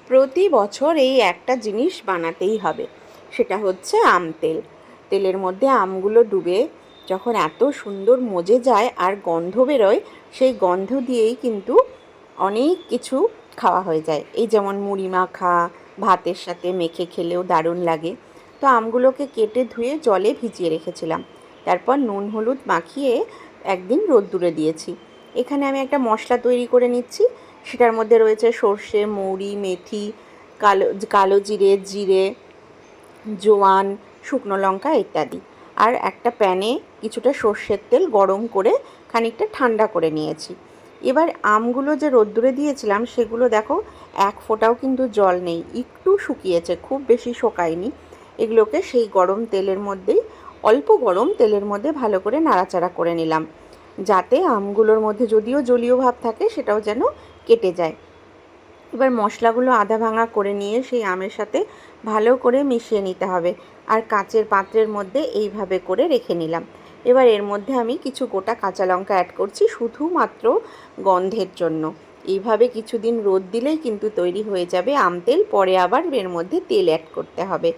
প্রতি বছর এই একটা জিনিস বানাতেই হবে, সেটা হচ্ছে আম তেল। তেলের মধ্যে আমগুলো ডুবে যখন এত সুন্দর মজে যায় আর গন্ধ বেরোয়, সেই গন্ধ দিয়েই কিন্তু অনেক কিছু খাওয়া হয়ে যায়। এই যেমন মুড়ি মাখা, ভাতের সাথে মেখে খেলেও দারুণ লাগে। তো আমগুলোকে কেটে ধুয়ে জলে ভিজিয়ে রেখেছিলাম, তারপর নুন হলুদ মাখিয়ে একদিন রোদ্দুরে দিয়েছি। এখানে আমি একটা মশলা তৈরি করে নিচ্ছি। সেটার মধ্যে রয়েছে সর্ষে, মৌরি, মেথি, কালো কালো জিরে, জিরে, জোয়ান, শুকনো লঙ্কা ইত্যাদি। আর একটা প্যানে কিছুটা সর্ষের তেল গরম করে খানিকটা ঠান্ডা করে নিয়েছি। এবার আমগুলো যে রোদ্দুরে দিয়েছিলাম সেগুলো দেখো এক ফোঁটাও কিন্তু জল নেই, একটু শুকিয়েছে, খুব বেশি শোকায়নি। এগুলোকে সেই গরম তেলের মধ্যেই, অল্প গরম তেলের মধ্যে ভালো করে নাড়াচাড়া করে নিলাম, যাতে আমগুলোর মধ্যে যদিও জলীয় ভাব থাকে সেটাও যেন কেটে যায়। এবার মশলাগুলো আধা ভাঙা করে নিয়ে সেই আমের সাথে ভালো করে মিশিয়ে নিতে হবে। আর কাচের পাত্রের মধ্যে এইভাবে করে রেখে নিলাম। এবার এর মধ্যে আমি কিছু গোটা কাঁচা লঙ্কা অ্যাড করছি শুধুমাত্র গন্ধের জন্য। এইভাবে কিছুদিন রোদ দিলেই কিন্তু তৈরি হয়ে যাবে আম তেল। পরে আবার এর মধ্যে তেল অ্যাড করতে হবে।